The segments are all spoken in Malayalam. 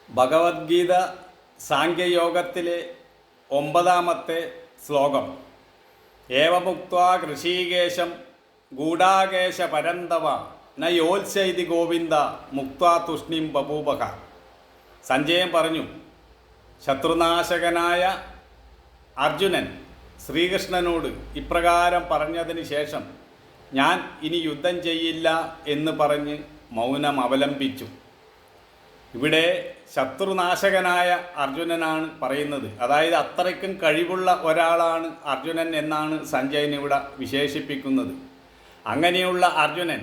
ഭഗവത്ഗീത സാംഖ്യയോഗത്തിലെ 9-ാമത്തെ ശ്ലോകം. ഏവമുക്ത്വാ ഋഷീകേശം ഗൂഢാകേശ പരന്തവ ന യോത്സൈതി ഗോവിന്ദ മുക്ത്വാ തുഷ്ണിം ബഭൂവഃ. സഞ്ജയൻ പറഞ്ഞു, ശത്രുനാശകനായ അർജുനൻ ശ്രീകൃഷ്ണനോട് ഇപ്രകാരം പറഞ്ഞതിന് ശേഷം ഞാൻ ഇനി യുദ്ധം ചെയ്യില്ല എന്ന് പറഞ്ഞ് മൗനം അവലംബിച്ചു. ഇവിടെ ശത്രുനാശകനായ അർജുനനാണ് പറയുന്നത്. അതായത് അത്രയ്ക്കും കഴിവുള്ള ഒരാളാണ് അർജുനൻ എന്നാണ് സഞ്ജയൻ ഇവിടെ വിശേഷിപ്പിക്കുന്നത്. അങ്ങനെയുള്ള അർജുനൻ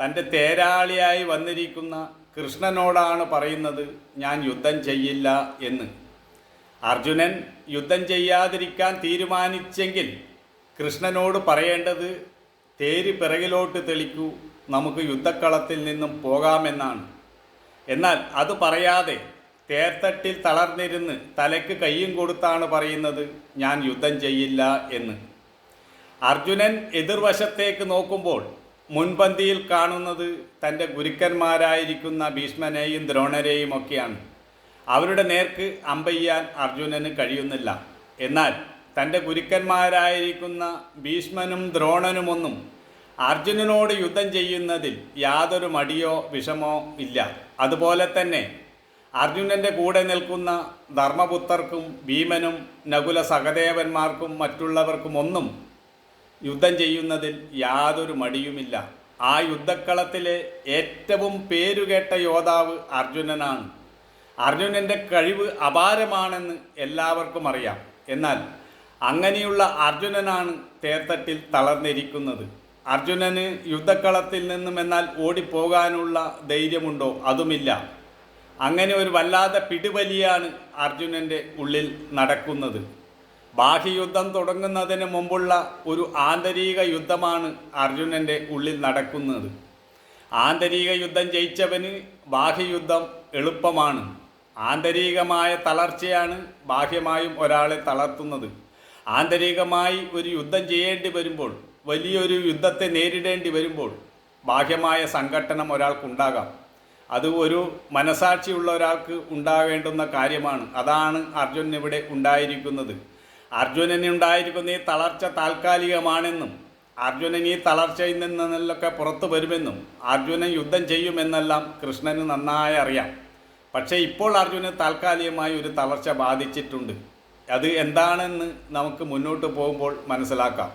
തൻ്റെ തേരാളിയായി വന്നിരിക്കുന്ന കൃഷ്ണനോടാണ് പറയുന്നത് ഞാൻ യുദ്ധം ചെയ്യില്ല എന്ന്. അർജുനൻ യുദ്ധം ചെയ്യാതിരിക്കാൻ തീരുമാനിച്ചെങ്കിൽ കൃഷ്ണനോട് പറയേണ്ടത് തേര് പിറകിലോട്ട് തെളിക്കൂ, നമുക്ക് യുദ്ധക്കളത്തിൽ നിന്നും പോകാമെന്നാണ്. എന്നാൽ അത് പറയാതെ തേർത്തട്ടിൽ തളർന്നിരുന്ന് തലയ്ക്ക് കയ്യും കൊടുത്താണ് പറയുന്നത് ഞാൻ യുദ്ധം ചെയ്യില്ല എന്ന്. അർജുനൻ എതിർവശത്തേക്ക് നോക്കുമ്പോൾ മുൻപന്തിയിൽ കാണുന്നത് തൻ്റെ ഗുരുക്കന്മാരായിരിക്കുന്ന ഭീഷ്മനെയും ദ്രോണരെയും ഒക്കെയാണ്. അവരുടെ നേർക്ക് അമ്പെയ്യാൻ അർജുനന് കഴിയുന്നില്ല. എന്നാൽ തൻ്റെ ഗുരുക്കന്മാരായിരിക്കുന്ന ഭീഷ്മനും ദ്രോണനുമൊന്നും അർജുനനോട് യുദ്ധം ചെയ്യുന്നതിൽ യാതൊരു മടിയോ വിഷമോ ഇല്ല. അതുപോലെ തന്നെ അർജുനൻ്റെ കൂടെ നിൽക്കുന്ന ധർമ്മപുത്രർക്കും ഭീമനും നകുല സഹദേവന്മാർക്കും മറ്റുള്ളവർക്കുമൊന്നും യുദ്ധം ചെയ്യുന്നതിൽ യാതൊരു മടിയുമില്ല. ആ യുദ്ധക്കളത്തിലെ ഏറ്റവും പേരുകേട്ട യോദ്ധാവ് അർജുനനാണ്. അർജുനൻ്റെ കഴിവ് അപാരമാണെന്ന് എല്ലാവർക്കും അറിയാം. എന്നാൽ അങ്ങനെയുള്ള അർജുനനാണ് തേർത്തട്ടിൽ തളർന്നിരിക്കുന്നത്. അർജുനന് യുദ്ധക്കളത്തിൽ നിന്നും എന്നാൽ ഓടിപ്പോകാനുള്ള ധൈര്യമുണ്ടോ? അതുമില്ല. അങ്ങനെ ഒരു വല്ലാത്ത പിടിവലിയാണ് അർജുനൻ്റെ ഉള്ളിൽ നടക്കുന്നത്. ബാഹ്യയുദ്ധം തുടങ്ങുന്നതിന് മുമ്പുള്ള ഒരു ആന്തരിക യുദ്ധമാണ് അർജുനൻ്റെ ഉള്ളിൽ നടക്കുന്നത്. ആന്തരിക യുദ്ധം ജയിച്ചവന് ബാഹ്യയുദ്ധം എളുപ്പമാണ്. ആന്തരികമായ തളർച്ചയാണ് ബാഹ്യമായും ഒരാളെ തളർത്തുന്നത്. ആന്തരികമായി ഒരു യുദ്ധം ചെയ്യേണ്ടി വരുമ്പോൾ, വലിയൊരു യുദ്ധത്തെ നേരിടേണ്ടി വരുമ്പോൾ ബാഹ്യമായ സംഘട്ടനം ഒരാൾക്കുണ്ടാകാം. അത് ഒരു മനസാക്ഷിയുള്ള ഒരാൾക്ക് ഉണ്ടാകേണ്ടുന്ന കാര്യമാണ്. അതാണ് അർജുനൻ ഇവിടെ ഉണ്ടായിരിക്കുന്നത്. അർജുനന് ഉണ്ടായിരിക്കുന്ന ഈ തളർച്ച താൽക്കാലികമാണെന്നും അർജുനൻ ഈ തളർച്ചയിൽ നിന്നൊക്കെ പുറത്തു വരുമെന്നും അർജുനൻ യുദ്ധം ചെയ്യുമെന്നെല്ലാം കൃഷ്ണന് നന്നായി അറിയാം. പക്ഷേ ഇപ്പോൾ അർജുനന് താൽക്കാലികമായി ഒരു തളർച്ച ബാധിച്ചിട്ടുണ്ട്. അത് എന്താണെന്ന് നമുക്ക് മുന്നോട്ട് പോകുമ്പോൾ മനസ്സിലാക്കാം.